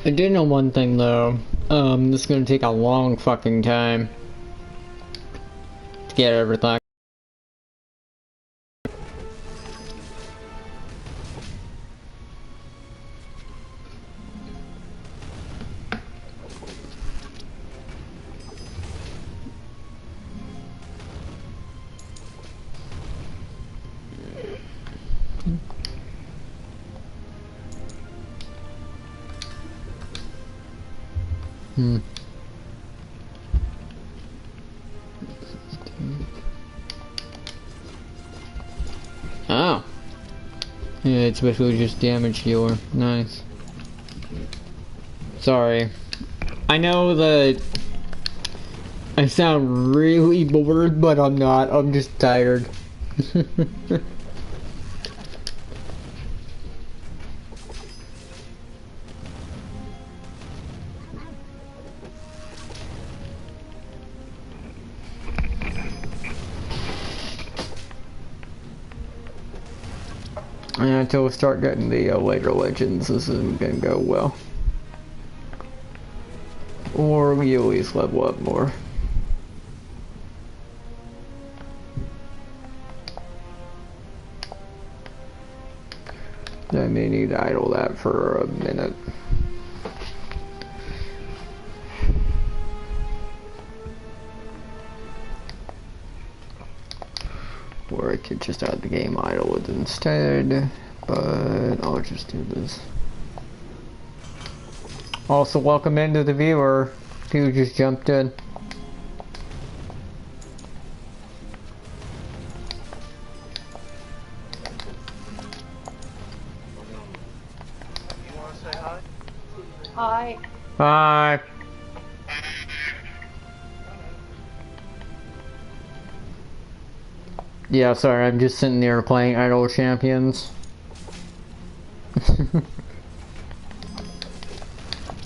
I did know one thing though. This is gonna take a long fucking time to get everything. Oh. Yeah, it's basically just damage healer. Nice. Sorry. I know that I sound really bored, but I'm not. I'm just tired. And until we start getting the later legends, this isn't gonna go well. Or we at least level up more. I may need to idle that for a minute. Or I could just have the game idled instead, but I'll just do this. Also, welcome into the viewer who just jumped in. You want to say hi? Hi. Hi. Yeah, sorry, I'm just sitting there playing Idle Champions.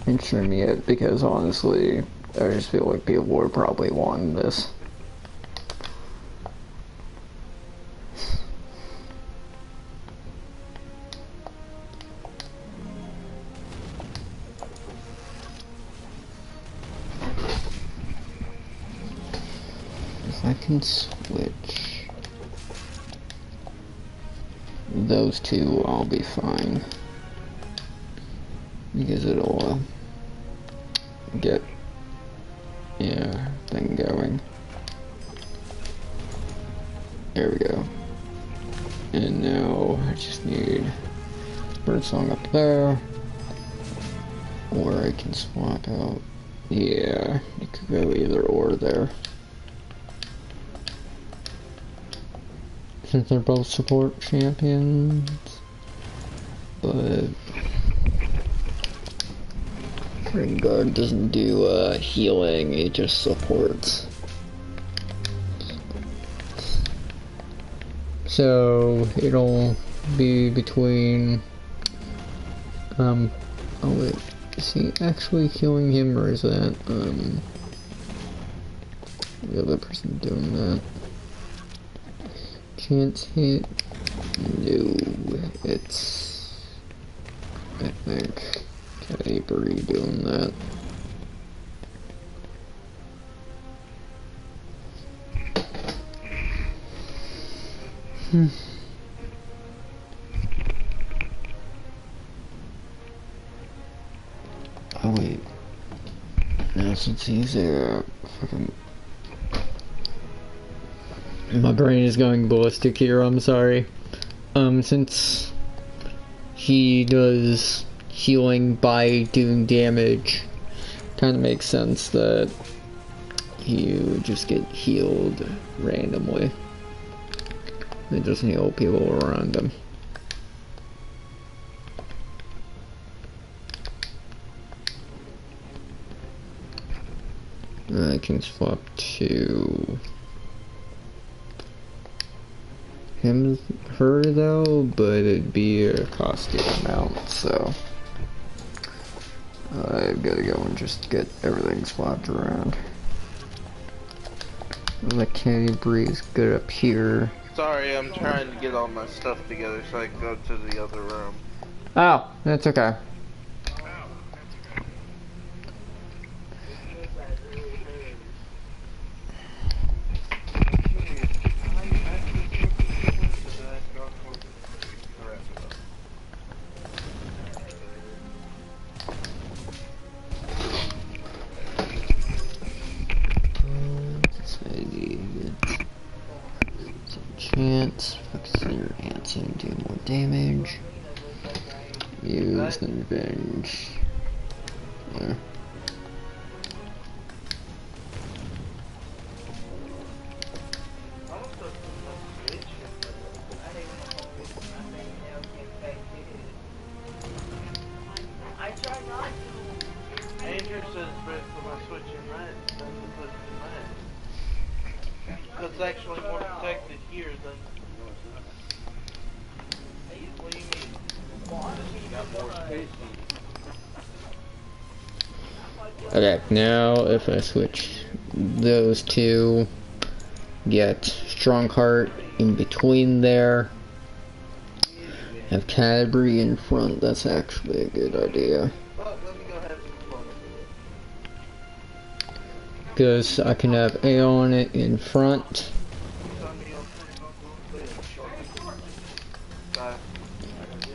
And stream it because honestly, I just feel like people were probably wanting this. If I can switch those two, I'll be fine. Because it'll get thing going. There we go. And now I just need birdsong up there. Or I can swap out. Yeah, it could go either or there. Since they're both support champions. But Ringguard doesn't do healing, it just supports. So it'll be between oh wait, is he actually healing him or is that the other person doing that? Chance hit? No, it's I think Cadbury doing that. Oh wait. Now since he's a fucking... My brain is going ballistic here, I'm sorry. Since he does healing by doing damage, kind of makes sense that he would just get healed randomly. It doesn't heal people around him. I can swap to her though, but it'd be a costly amount, so I've got to go and just get everything swapped around. The candy breeze good up here. Sorry, I'm trying to get all my stuff together so I can go to the other room. Oh, that's okay. damage. Use the revenge. Yeah. Andrew says for my switch in red, that's the put in red. It's actually more protected here than. What do you mean? Got more space. Okay, now if I switch those two, get Strong Heart in between there, have Cadbury in front, that's actually a good idea. Well, let me go ahead and explode. Because I can have A on it in front.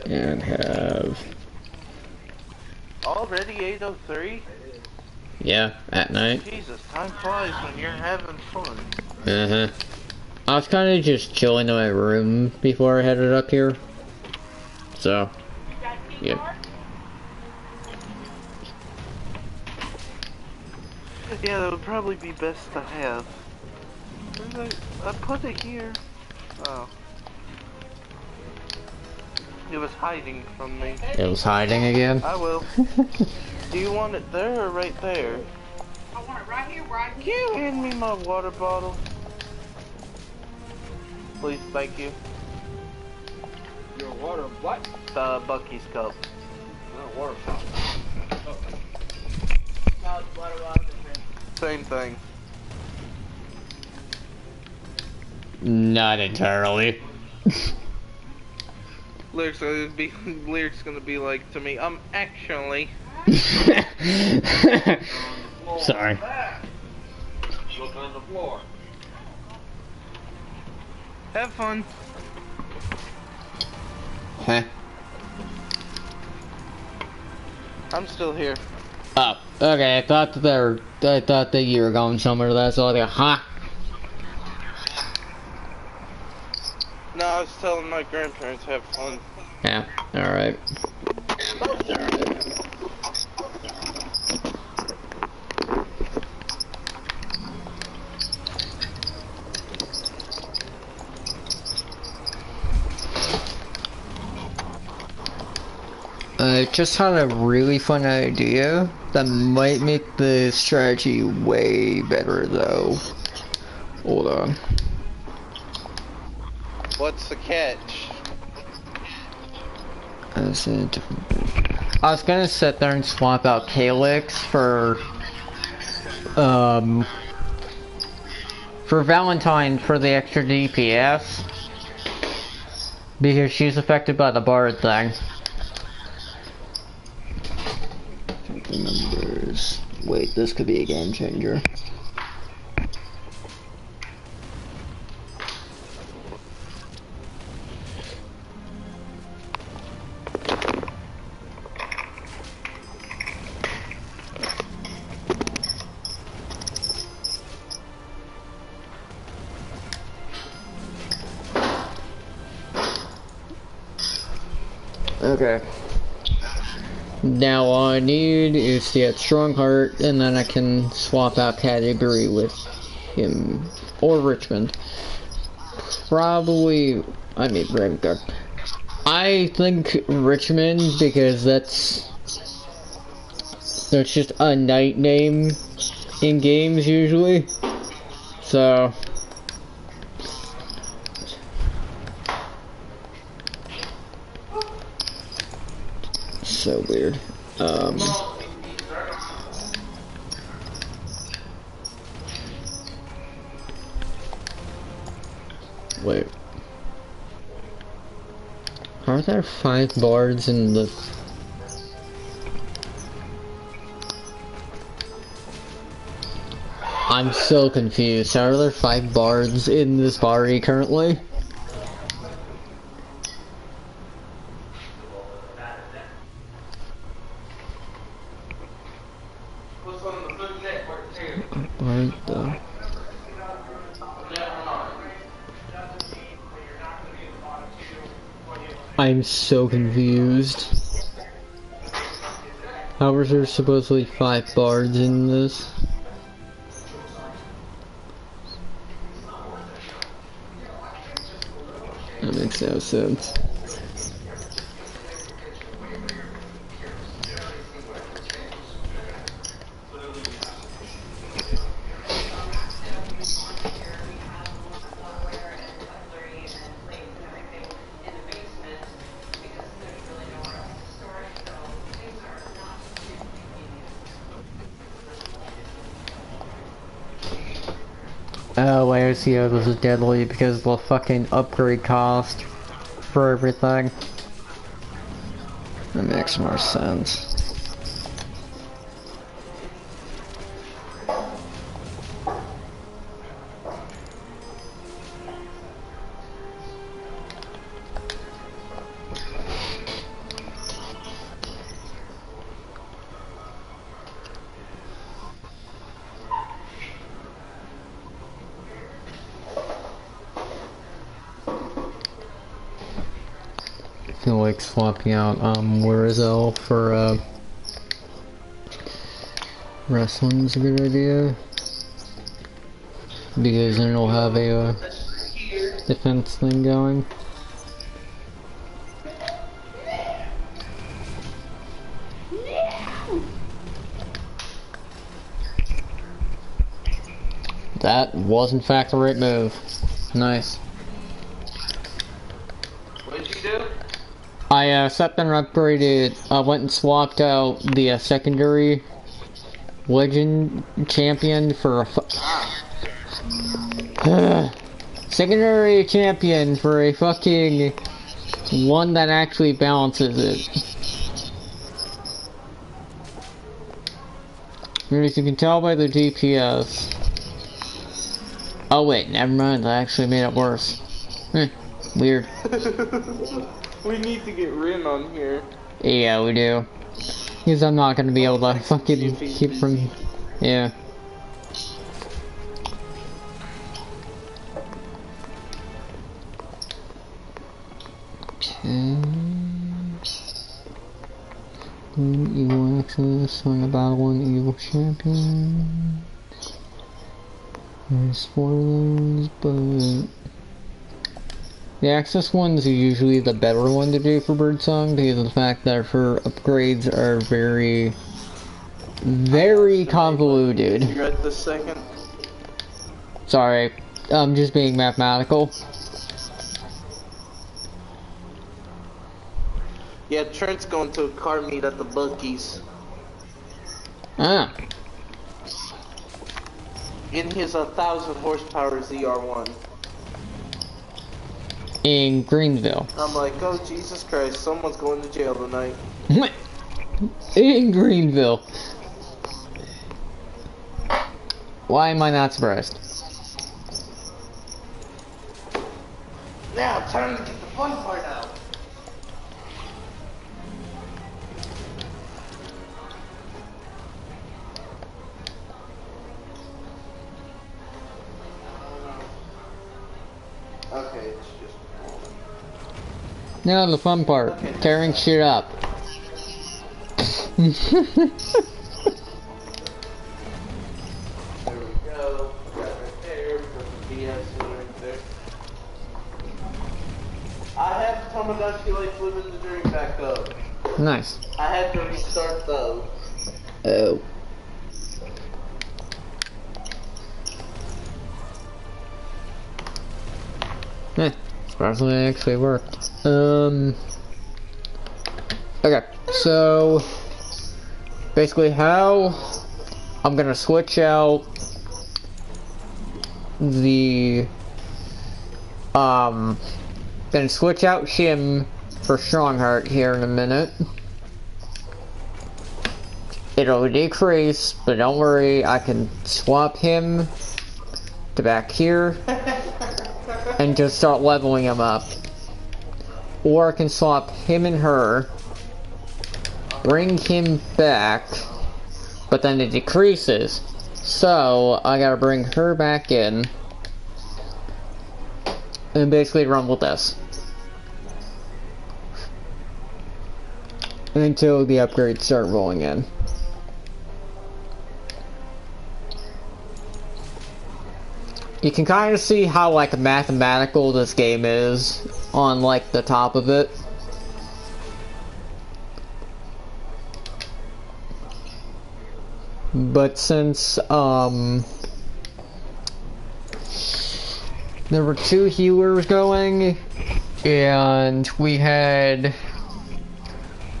And have... Already 8:03? Yeah, at night. Jesus, time flies when you're having fun. Uh-huh. I was kind of just chilling in my room before I headed up here. So, yeah. Yeah, that would probably be best to have. I put it here. Oh. It was hiding from me. It was hiding again? I will. Do you want it there or right there? I want it right here, right Can you hand me my water bottle? Please, thank you. Your water what? Bucky's cup. No, water fountain. No, it's water bottle. Same thing. Not entirely. Lyrics gonna be like to me, actually. Sorry. Look on the floor. Have fun. Huh? I'm still here. Oh, okay, I thought that you were going somewhere, that's all I got, huh? No, I was telling my grandparents have fun. Yeah, alright. I just had a really fun idea that might make the strategy way better though. Hold on. What's the catch? I was gonna sit there and swap out Calyx for Valentine for the extra DPS because she's affected by the Bard thing. Numbers. Wait, this could be a game changer. Okay. Now all I need is to get Strongheart, and then I can swap out category with him or Richmond. Probably, I mean Remka. I think Richmond because that's just a knight name in games usually. So. So weird. Wait. Are there 5 bards in the... I'm so confused. Are there 5 bards in this party currently? Bard though. I'm so confused. How is there supposedly 5 bards in this? That makes no sense. Oh, I see how this is deadly because of the fucking upgrade cost for everything. That makes more sense. I feel like swapping out Lyricel for wrestling's a good idea because then it'll have a defense thing going. That was in fact the right move. Nice. What did you do? I stepped and upgraded, went and swapped out the secondary legend champion for a secondary champion for a fucking one that actually balances it. As you can tell by the DPS. Oh wait, never mind, I actually made it worse. Weird. We need to get Rin on here. Yeah, we do. Because I'm not gonna be able to fucking keep from... Yeah. Okay. Evil access, win a battle, one evil champion. There's 4 of those, but... The access ones are usually the better one to do for Birdsong because of the fact that her upgrades are very, very convoluted. You read the second? Sorry, I'm just being mathematical. Yeah, Trent's going to a car meet at the Buc-ee's. Ah. In his 1,000 horsepower ZR1. In Greenville. I'm like, oh Jesus Christ, someone's going to jail tonight. In Greenville. Why am I not surprised? Now, time to get the fun part out. Okay, it's just... Now the fun part, Okay. tearing shit up. There we go. Got right there. Put the BS right there. I have Tomodachi Life Living the Dream back up. Nice. I had to restart those. Oh. Surprisingly it actually worked. Okay, so basically how I'm gonna switch out the then switch out him for Strongheart here in a minute. It'll decrease, but don't worry, I can swap him to back here and just start leveling him up. Or I can swap him and her, bring him back, but then it decreases. So I gotta bring her back in and basically run with this. until the upgrades start rolling in. You can kind of see how like mathematical this game is on like the top of it. But since there were 2 healers going and we had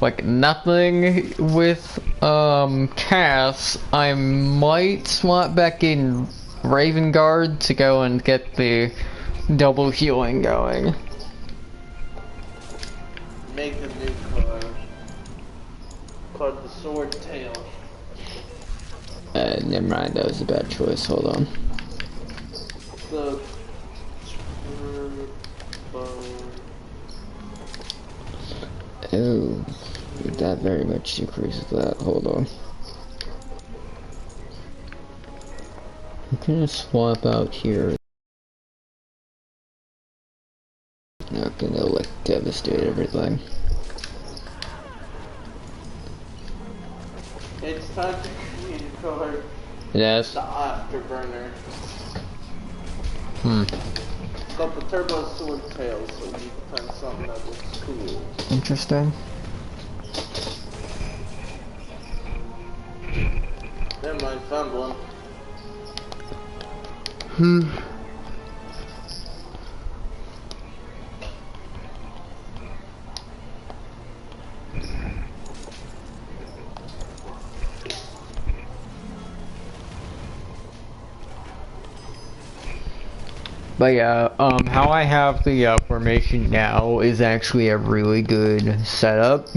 like nothing with Cass, I might swap back in Raven Guard to go and get the double healing going. Make a new card. Called the Sword Tail. Never mind, that was a bad choice, hold on. The Oh, that very much decreases that, hold on. I'm gonna swap out here. Not gonna like devastate everything. It's time to create a card. Yes. The Afterburner. Hmm. Got the Turbo Sword Tail, so you need to find something that looks cool. Interesting. Never mind, found one. But yeah, how I have the formation now is actually a really good setup.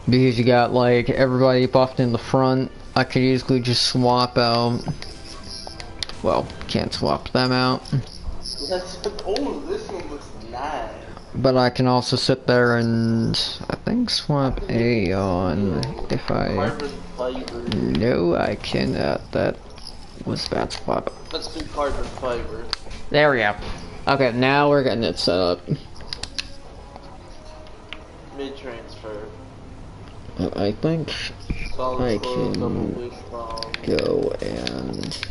Because you got like everybody buffed in the front. I could easily just swap out. Well, can't swap them out. That's oh, this one looks nice. But I can also sit there and I think swap A on if I. Carbon fiber. No, I cannot. That was bad swap. Let's do carbon fiber. There we go. Okay, now we're getting it set up. Mid transfer. I think Solid I slow, double can boost long. go and.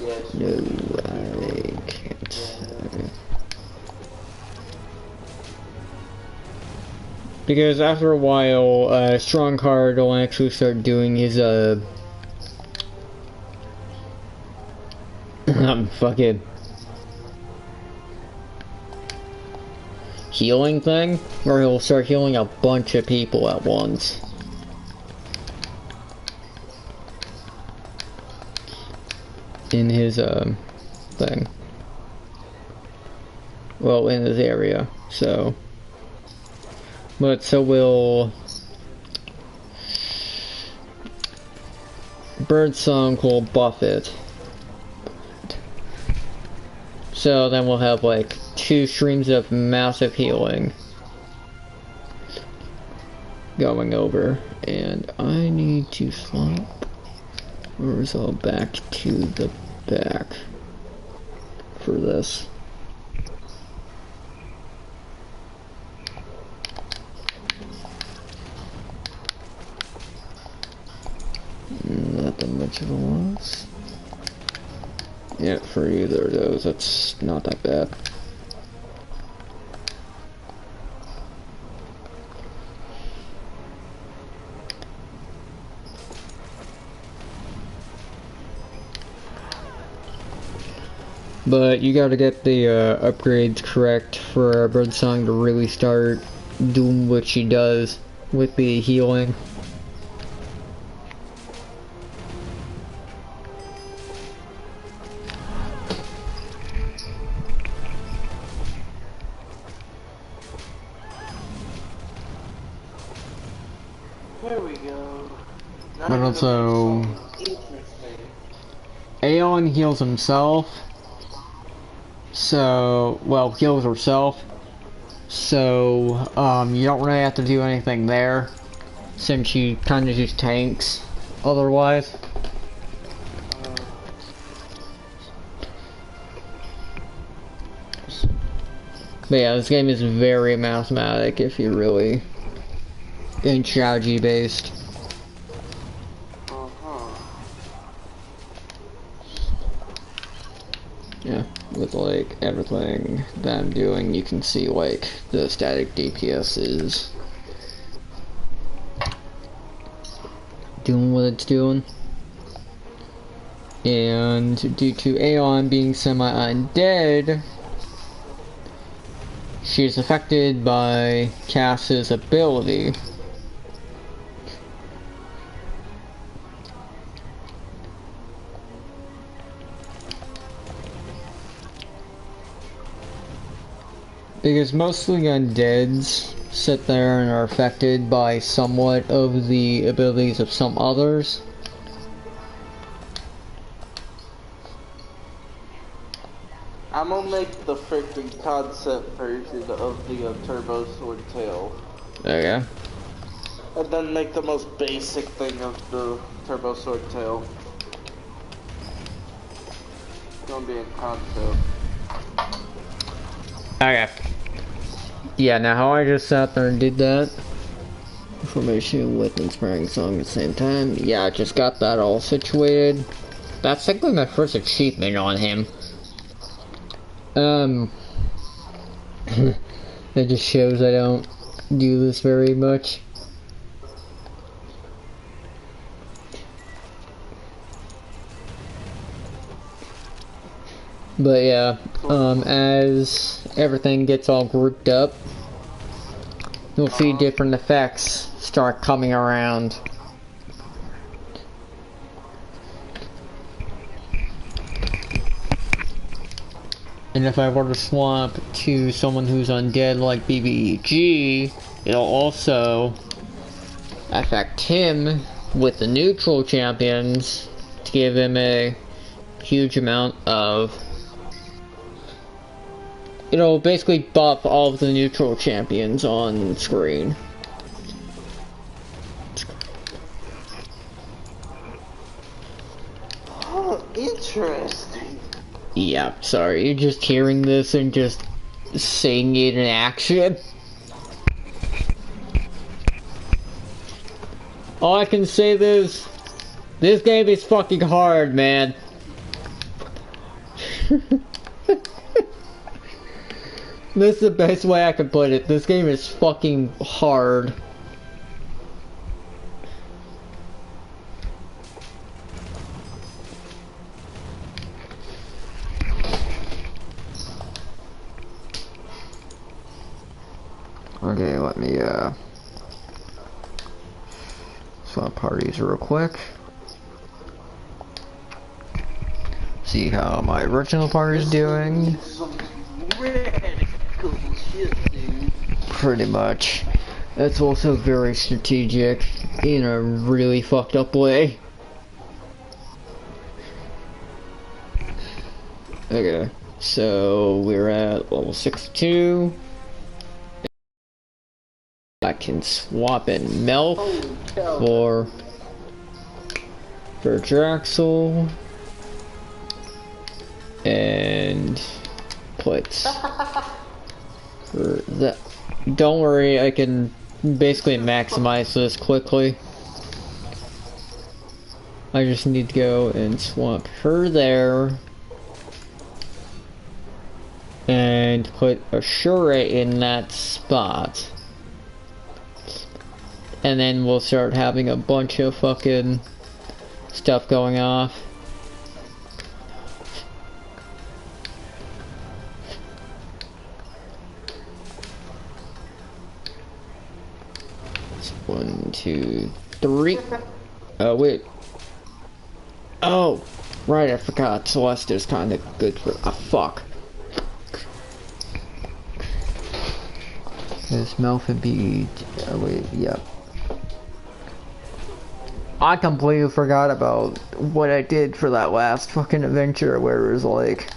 Yes. No, I can't. Yeah. Okay. Because after a while, Strong Card will actually start doing his, fucking healing thing, where he'll start healing a bunch of people at once. In his, thing. Well, in his area, so. But so will Birdsong will buff it. So then we'll have like 2 streams of massive healing going over. And I need to swap Urzel back to the back for this. Not that much of a loss. Yeah, for either of those, that's not that bad. But you gotta get the upgrades correct for Birdsong to really start doing what she does with the healing. There we go. Now But also, interesting. Aeon heals himself. So, well, heals herself. So, you don't really have to do anything there, since she kind of just tanks otherwise. But yeah, this game is very mathematic if you're really in strategy based. Yeah, with like everything that I'm doing, you can see like the static DPS is doing what it's doing. And due to Aeon being semi-undead, she's affected by Cass's ability. Because mostly undeads sit there and are affected by somewhat of the abilities of some others. I'm gonna make the freaking concept version of the Turbo Sword Tail. There you go. And then make the most basic thing of the Turbo Sword Tail. It's gonna be a concept. Okay. Yeah, now how I just sat there and did that. Formation with inspiring song at the same time. Yeah, I just got that all situated. That's technically my first achievement on him. That just shows I don't do this very much. But yeah, as everything gets all grouped up, you'll see different effects start coming around. And if I were to swap to someone who's undead like BBEG, it'll also affect him with the neutral champions to give him a huge amount of... It'll basically buff all of the neutral champions on screen. Oh, interesting. Yeah, sorry, you're just hearing this and just seeing it in action. All I can say is, this game is fucking hard, man. This is the best way I can put it. This game is fucking hard. Okay, let me swap parties real quick. See how my original party is doing. Radical shit, dude. Pretty much. That's also very strategic in a really fucked up way. Okay, so we're at level 62. I can swap in Melf for Draxel and put for that. Don't worry, I can basically maximize this quickly. I just need to go and swap her there and put Ashura in that spot. And then we'll start having a bunch of fucking stuff going off. It's 1, 2, 3. Oh, wait. Oh, right, I forgot. Celeste is kind of good for. Ah, fuck. This Melf and be. Oh, wait, yep. I completely forgot about what I did for that last fucking adventure where it was like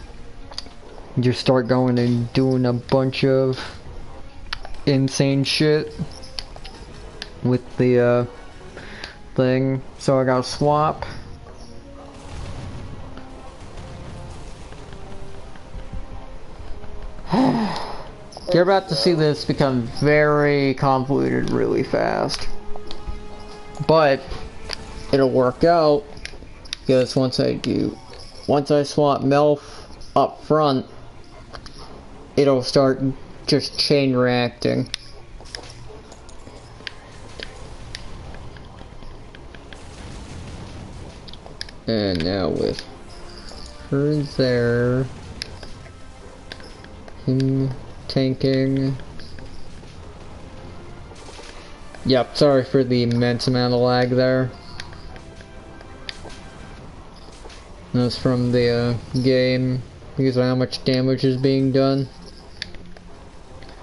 you just start going and doing a bunch of insane shit with the thing. So I gotta swap. You're about to see this become very convoluted really fast. But it'll work out because once I swap Melf up front, it'll start just chain reacting. And now with her there, him tanking. Yep, sorry for the immense amount of lag there. That's from the game because of how much damage is being done.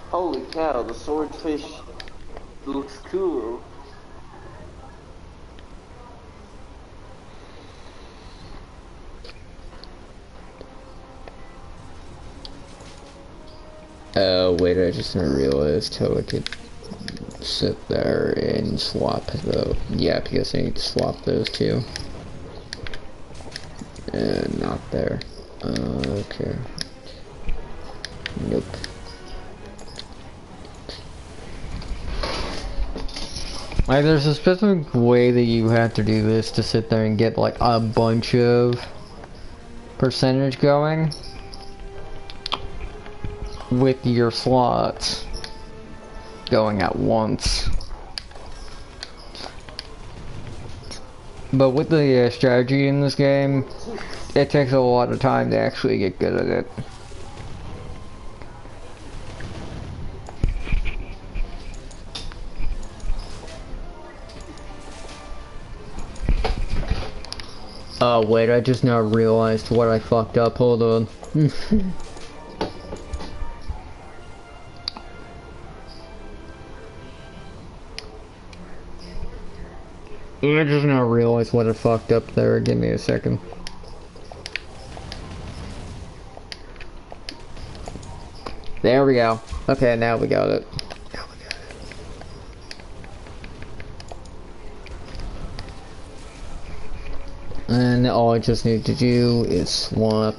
Holy cow, the swordfish looks cool. Oh wait, I just realized how I could sit there and swap the, yeah, because I need to swap those two. And not there. Okay. Nope. Like, there's a specific way that you have to do this to sit there and get like a bunch of percentage going with your slots going at once. But with the strategy in this game, it takes a lot of time to actually get good at it. Oh wait, I just now realized what I fucked up, hold on. I just now realized what I fucked up there, give me a second. There we go. Okay, now we got it. And all I just need to do is swap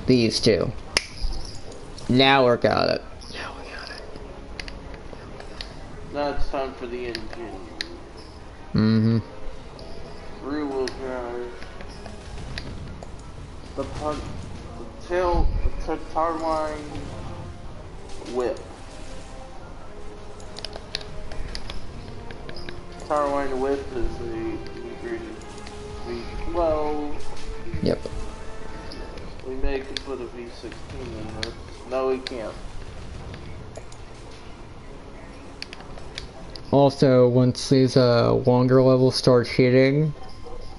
these two. Now we got it. Now it's time for the engine. Mm-hmm. Rear-wheel drive. The turbine whip. Turbine whip is the ingredient. V12. Yep. We may could put a V16 in this. No, we can't. Also, once these longer levels start hitting,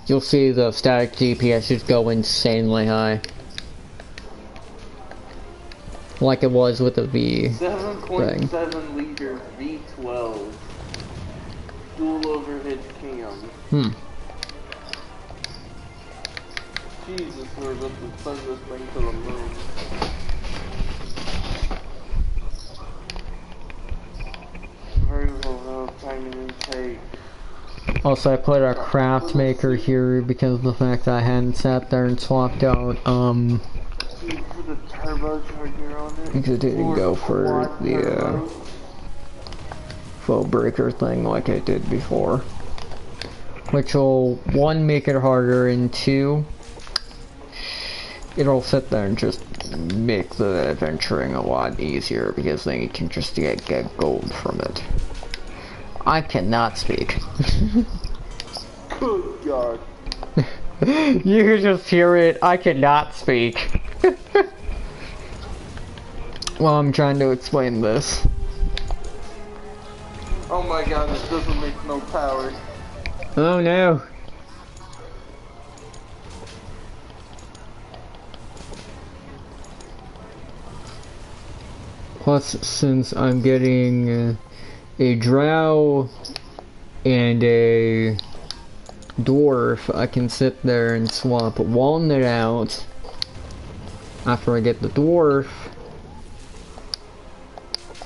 you'll see the static DPS just go insanely high. Like it was with the V 7.7 liter V12 dual overhead cam. Jesus, we're about to send this thing to the moon. Variable timing intake. Also, I put a craft maker here because of the fact that I hadn't sat there and swapped out, You put a turbocharger on it. because it didn't go for the, flow breaker thing like I did before. Which will, one, make it harder, and two, it'll sit there and just make the adventuring a lot easier because then you can just get gold from it. I cannot speak. Good God. You can just hear it. I cannot speak. Well, I'm trying to explain this. Oh my God, this doesn't make no power. Oh no. Plus, since I'm getting a drow and a dwarf, I can sit there and swap walnut out after I get the dwarf.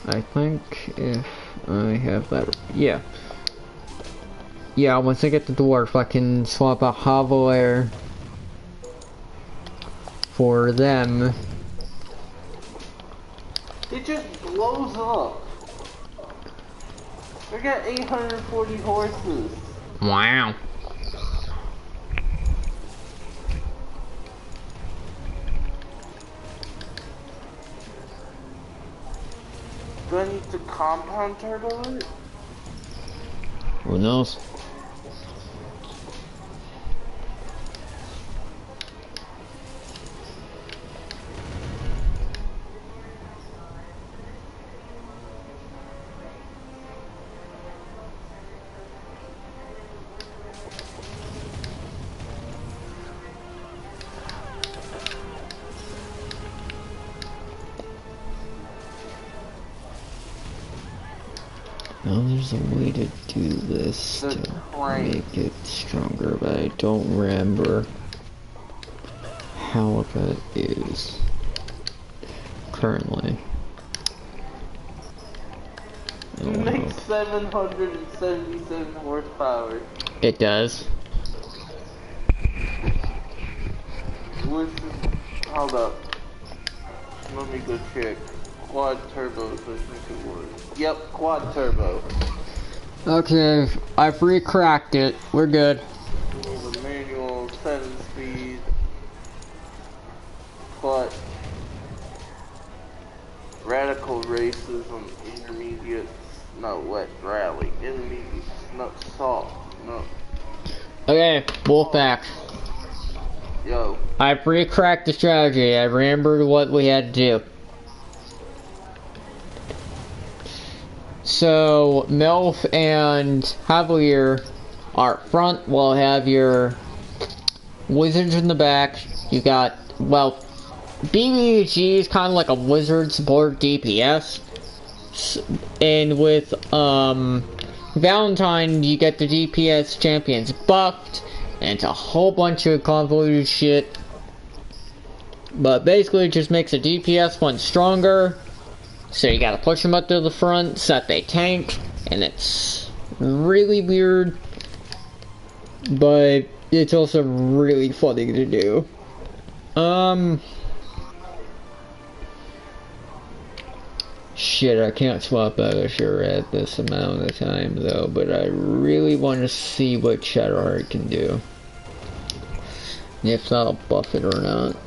I think if I have that, yeah. Yeah, once I get the dwarf, I can swap out Havelair for them. blows up. We got 840 horses. Wow. Do I need to compound turbo it? Who knows? Well, there's a way to do this to make it stronger, but I don't remember how that is currently. It makes 777 horsepower. It does. Hold up. Let me go check. Quad turbo, so I think it works. Yep, quad turbo. Okay, I've re-cracked it. We're good. The manual, 7-speed. But radical races on intermediates, not wet rally. Intermediates, not soft, no. Okay, Wolfpack. Yo. I've re-cracked the strategy. I remembered what we had to do. So, Melf and Javier are up front, while have your wizards in the back. You got, well, BBG is kind of like a wizard support DPS. And with, Valentine, you get the DPS champions buffed, and it's a whole bunch of convoluted shit. But basically, it just makes the DPS one stronger. So you gotta push them up to the front so that they tank, and it's really weird, but it's also really funny to do. Shit, I can't swap out a sure at this amount of time though, but I really want to see what Shadowheart can do. If that'll buff it or not.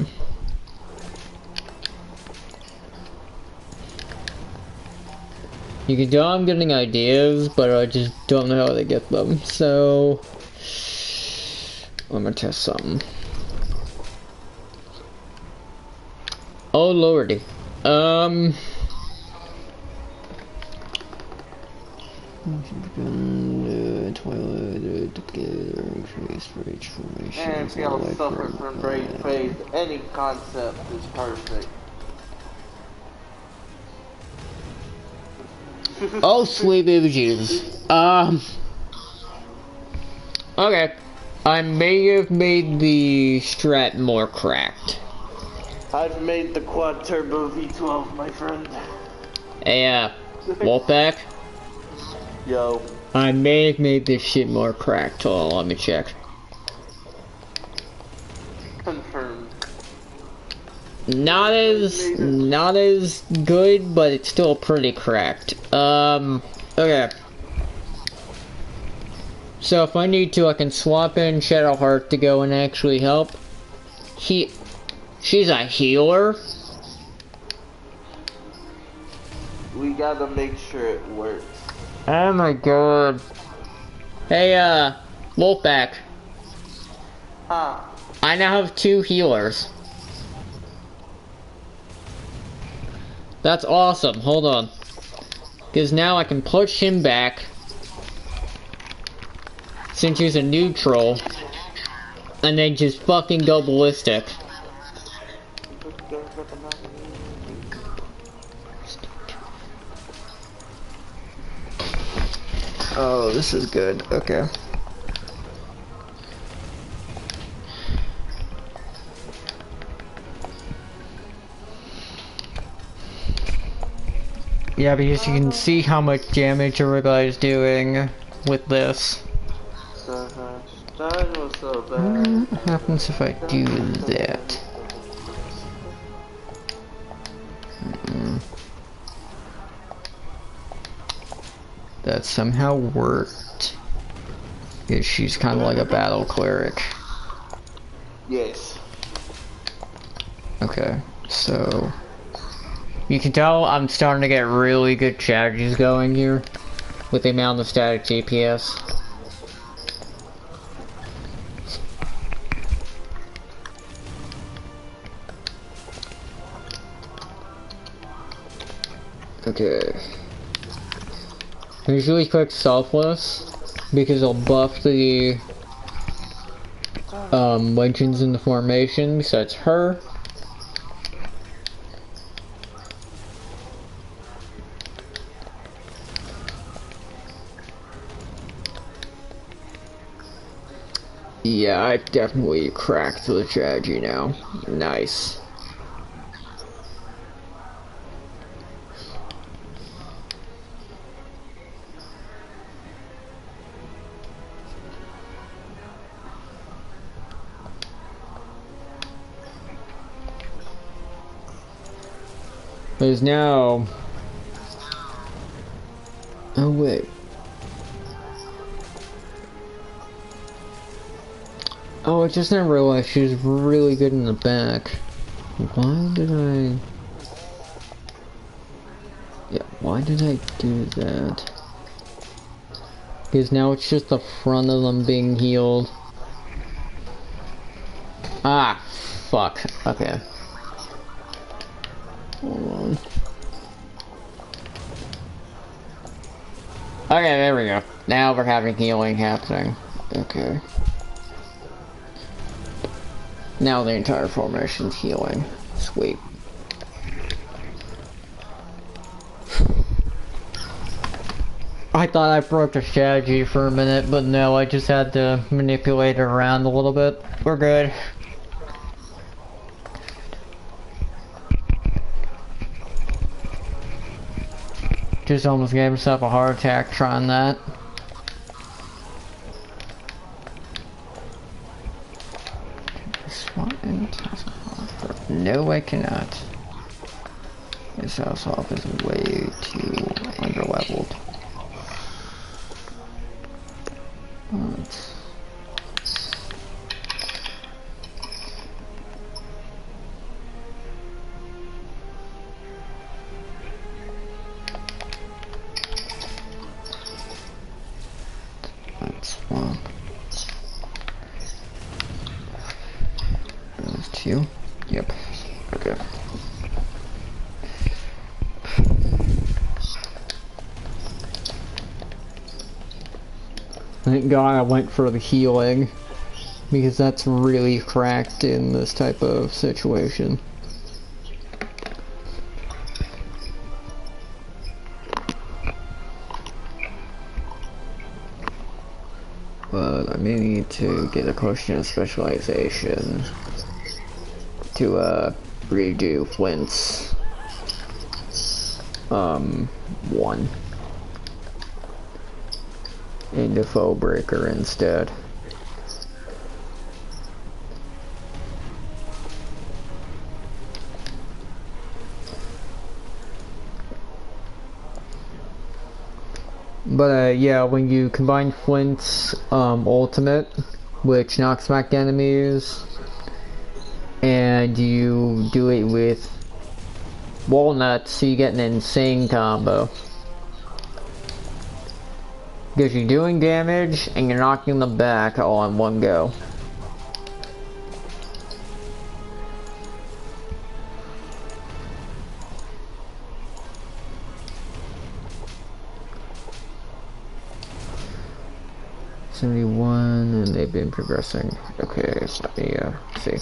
You can tell I'm getting ideas, but I just don't know how to get them, so I'm gonna test something. Oh lordy. And if y'all suffer from brain phase, any concept is perfect. Oh, sweet baby Jesus. Okay. I may have made the strat more cracked. I've made the quad turbo V12, my friend. Hey, Wolfpack? Yo. I may have made this shit more cracked. Hold on, let me check. Confirmed. Not as good, but it's still pretty cracked. Okay. So if I need to, I can swap in Shadowheart to go and actually help. She's a healer. We gotta make sure it works. Oh my god. Hey, Wolfpack. Huh. I now have 2 healers. That's awesome. Hold on. Because now I can push him back. Since he's a neutral. And then just fucking go ballistic. Oh, this is good. Okay. Yeah, because you can see how much damage everybody's doing with this. What happens if I do that? that somehow worked. Because she's kind of like a battle cleric. Yes. Okay, so you can tell I'm starting to get really good strategies going here with the amount of static DPS. Okay. Usually click selfless because it'll buff the legends in the formation, so it's her. Yeah, I've definitely cracked the strategy now. Nice. There's now... Oh wait. Oh, I just didn't realize she was really good in the back. Why did I... Yeah, why did I do that? Because now it's just the front of them being healed. Ah, fuck. Okay. Hold on. Okay, there we go. Now we're having healing happening. Okay. Now the entire formation's healing. Sweet. I thought I broke the strategy for a minute, but no, I just had to manipulate it around a little bit. We're good. Just almost gave himself a heart attack trying that. No, I cannot. This house off is way too underleveled. That's one. Those two. Yep. Okay. Thank God I went for the healing, because that's really cracked in this type of situation. But I may need to get a question of specialization to redo Flint's one into Foe Breaker instead. But yeah, when you combine Flint's ultimate, which knocks back enemies, and you do it with walnuts, so you get an insane combo. Because you're doing damage and you're knocking them back all in one go. And they've been progressing. Okay, so let me see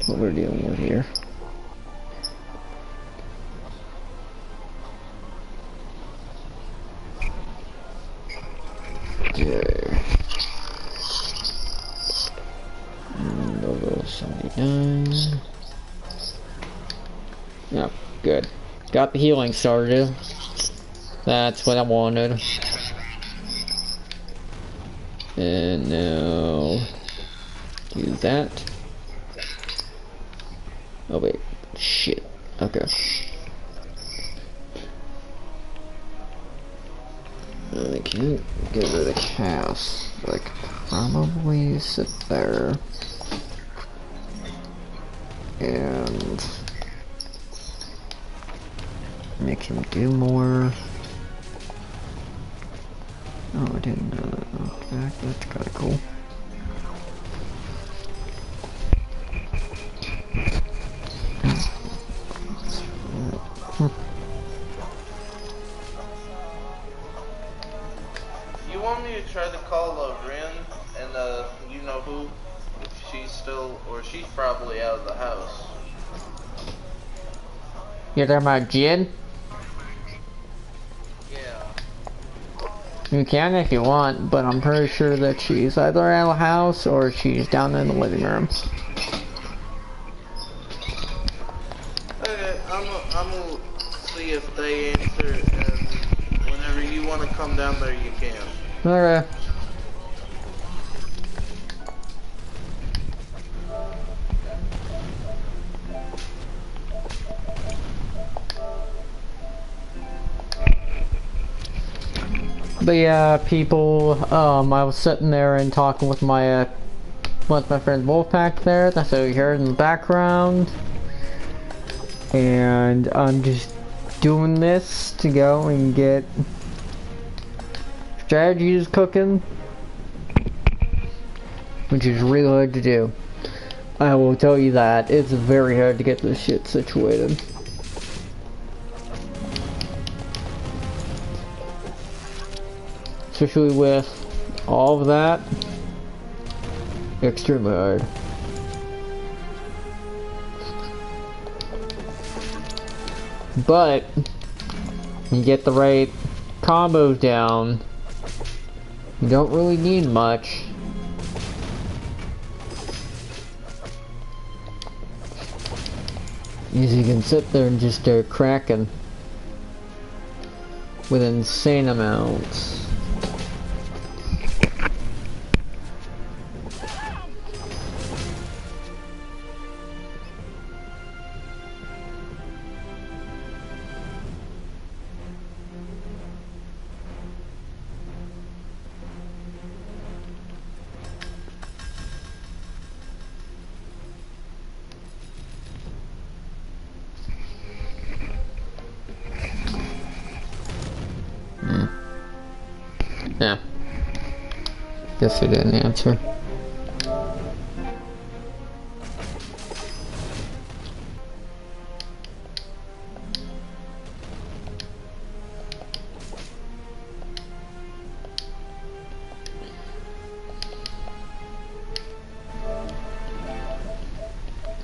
what we're dealing with here. Okay. Level 79. Oh, good. Got the healing started. That's what I wanted. And now do that. Oh wait, shit. Okay. I can't get rid of the cast. I could probably sit there and make him do more. Oh, I didn't know that. Okay, that's kinda cool. You want me to try to call Rin and you know who? If she's still, or she's probably out of the house. You're talking about Jin? Yeah. You can if you want, but I'm pretty sure that she's either out of the house or she's down in the living room. Okay, I'm gonna see if they answer, and whenever you want to come down there, you can. Okay. But yeah, people, I was sitting there and talking with my friend Wolfpack there, that's what you heard in the background. And I'm just doing this to go and get strategies cooking, which is really hard to do. I will tell you that, it's very hard to get this shit situated. Especially with all of that, extremely hard. But you get the right combos down, you don't really need much. You can sit there and just start cracking with insane amounts. Yeah. Guess he didn't answer.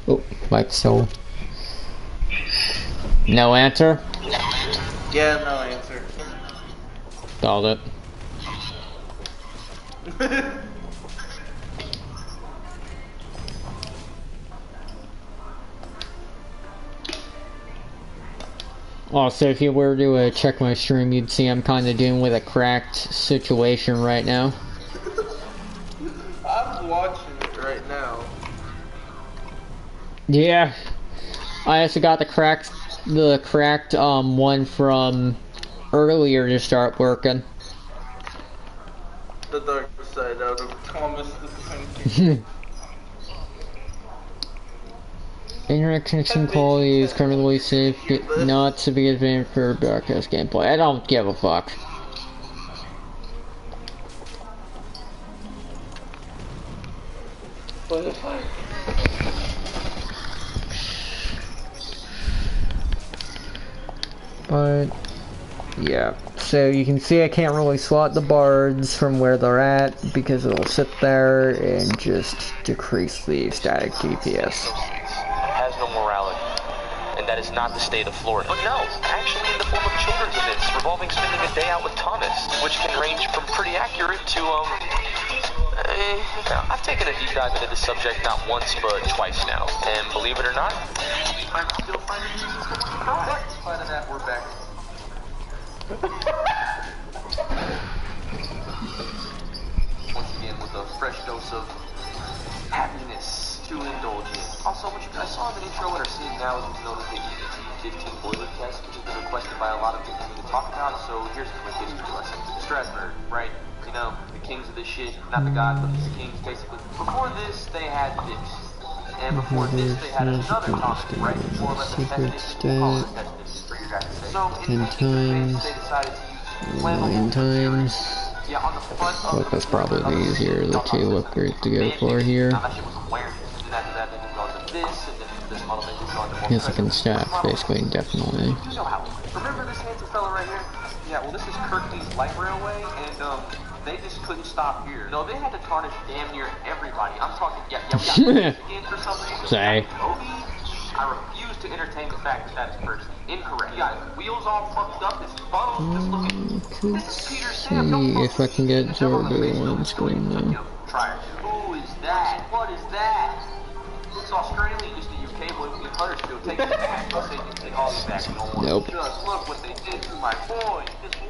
Oh, like so. No answer? Yeah, no answer. Called it. Also, if you were to check my stream, you'd see I'm kind of dealing with a cracked situation right now. I'm watching it right now. Yeah, I also got the cracked one from earlier to start working. The dark side out of Thomas the Tank. Internet connection quality is currently safe, not to be advanced for broadcast gameplay. I don't give a fuck. But if I... But yeah, so you can see I can't really slot the bards from where they're at because it'll sit there and just decrease the static DPS. Has no morality, and that is not the state of Florida. But no, actually in the form of children's events revolving spending a day out with Thomas, which can range from pretty accurate to I've taken a deep dive into this subject not once but twice now, and believe it or not, I'm still finding reasons to cry. In spite of that, we're back. Once again with a fresh dose of happiness to indulge in. Also, what you guys saw in the intro and are seeing now is what's known as the ET15 boiler test, which has been requested by a lot of people to talk about, so here's a quick history lesson. Strasbourg, right? You know, the kings of this shit, not the gods, but the kings, basically. Before this, they had this. And before this, they had another common, right? More or less a tested, call it a tested for your guys' sake. So, in 10 times, they decided to use 9 times. yeah, on the front of Look, that's probably the easier of the two upgrades to go for here. now that shit was awareness. And after that, they moved on to this, and then this model they moved on to more. Yes, I can stack, basically, indefinitely. You know how. Remember this handsome fella right here? Yeah, well, this is Kirkby's light railway, and they just couldn't stop here. No, they had to tarnish damn near everybody. I'm talking, we got again for some reason. Say. I refuse to entertain the fact that that is personally incorrect. You got wheels all fucked up, this funnel just looking. Could This is Peter see Sam. if I can get Zorgo on screen now. Try it. Who is that? What is that? Looks Australian, just a UK boy with Huddersfield. Take it back. I'll say you take all these back. You don't want Nope. to just look what they did to my boy.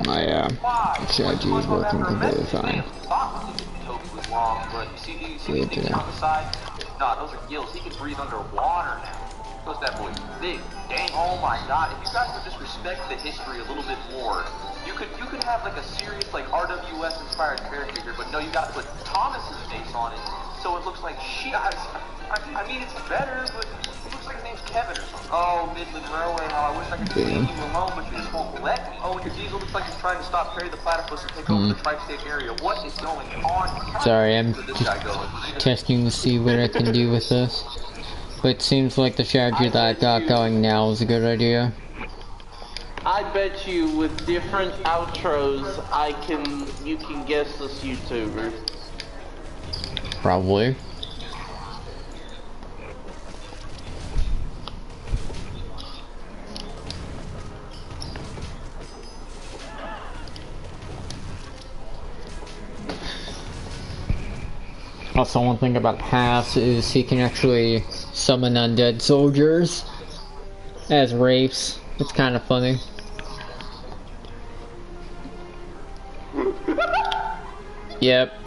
My strategy is working completely fine. Toby was wrong, but you see these things on the side? Nah, those are gills. He can breathe underwater now. What's that boy? Big. Dang. Oh my god. If you guys would just respect the history a little bit more, you could have like a serious like RWS inspired character here, but no, you gotta put Thomas's face on it, so it looks like shit. I mean, it's better, but it looks like his name's Kevin or something. Oh, Midland Railway, how I wish I could just leave you alone, but you just won't let me. Oh, and your diesel looks like he's trying to stop Perry the Platypus and take over the tri-state area. What is going on? Sorry, I'm just testing to see what I can do with this. But it seems like the strategy that I've got going now is a good idea. I bet you with different outros, you can guess this YouTuber. Probably. Also, one thing about Pass is he can actually summon undead soldiers as wraiths. It's kind of funny. Yep.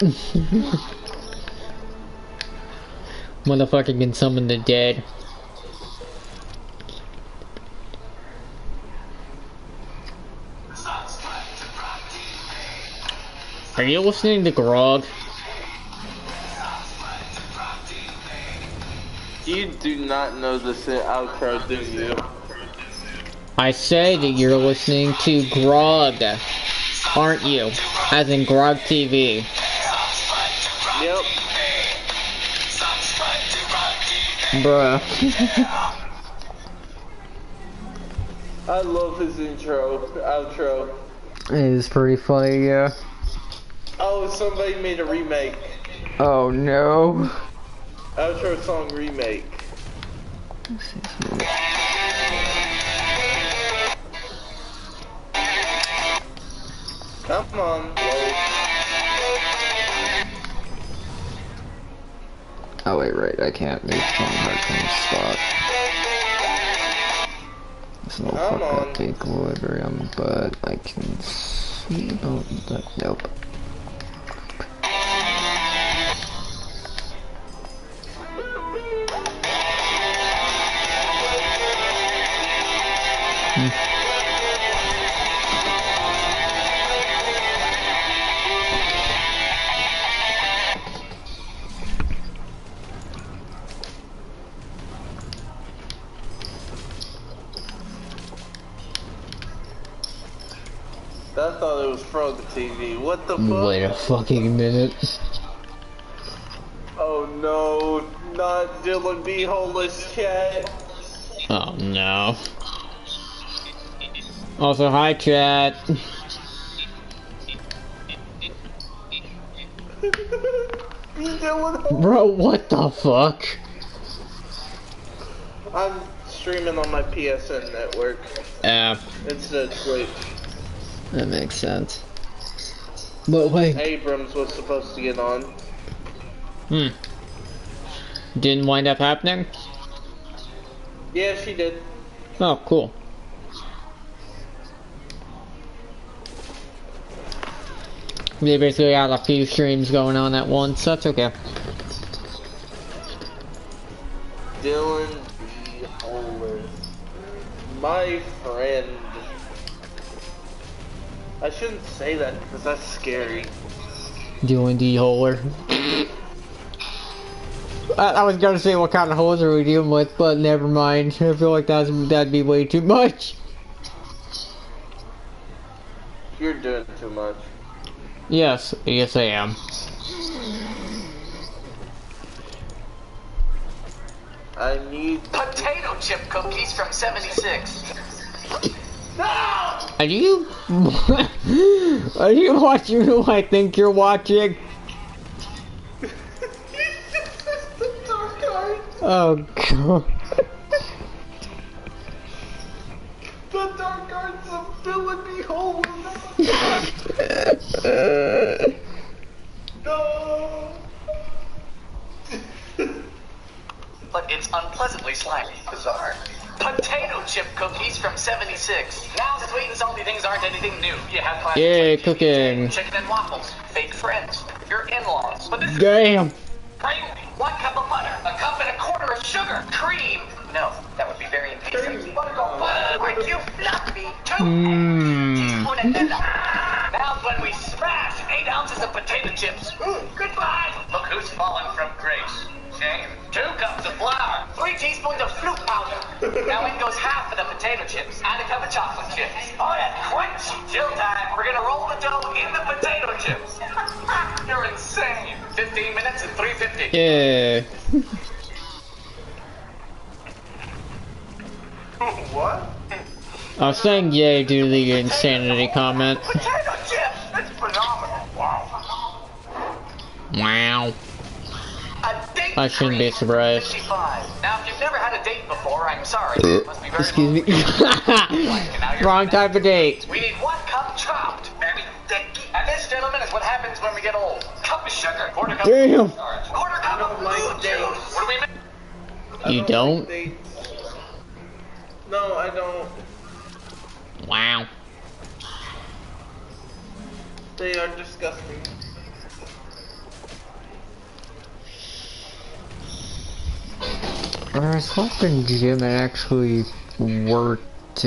Motherfucker can summon the dead. Are you listening to Grog? You do not know this outro, do you? I say that you're listening to Grog, aren't you? As in Grog TV. Yep. Bruh. I love his outro. It is pretty funny, yeah. Oh, somebody made a remake. Oh no. Outro song remake. Come on. Oh wait, right, I can't move from hard spot. It's no fuck that equilibrium, but I can see about that. Nope. I thought it was Frog TV. What the fuck? Wait a fucking minute. Oh no, not Dylan B. Homeless chat. Oh no. Also, hi chat. Bro, what the fuck? I'm streaming on my PSN network. It's a Twitch. That makes sense. But wait. Abrams was supposed to get on. Didn't wind up happening? Yeah, she did. Oh, cool. They basically had a few streams going on at once, that's okay. Dylan B. Homeless. My friend. I shouldn't say that because that's scary. Doing the holer. I was gonna say what kind of holes are we dealing with, but never mind. I feel like that'd be way too much. You're doing too much. Yes, yes I am. I need Potato chip cookies from 76. Are you watching who I think you're watching? Oh god. the dark arts of villainy hole. No. But it's unpleasantly slimy. Bizarre. Potato chip cookies from 76. Now sweet and salty things aren't anything new. You have classics Yay, like cooking. chicken and waffles, fake friends, your in-laws. But this Damn. is 1 cup of butter, a cup and a quarter of sugar, cream. No, that would be very indecent. Butter go butter, like you fluffy. 2 teaspoon of vanilla. Now when we smash 8 ounces of potato chips. Goodbye. Look who's fallen from grace. Shame. 2 cups of flour, 3 teaspoons of fruit powder. Now in goes half of the potato chips and a cup of chocolate chips. Oh, that crunchy. Chill time. We're gonna roll the dough in the potato chips. You're insane. 15 minutes and 350. Yeah. What? I was saying yay due to the insanity comment. Potato chips. It's phenomenal. Wow. Wow. A date I shouldn't be surprised. 55. Now, if you've never had a date before, I'm sorry. It must be very Excuse me. Now you're Wrong type of date. We need 1 cup chopped. Very thick. And this, gentlemen, is what happens when we get old. Cup of sugar. Quarter cup Damn. of starch. Quarter cup of like blue dates. juice. What do we make? I You don't? like dates. No, I don't. Wow. They are disgusting. I was hoping Jim actually worked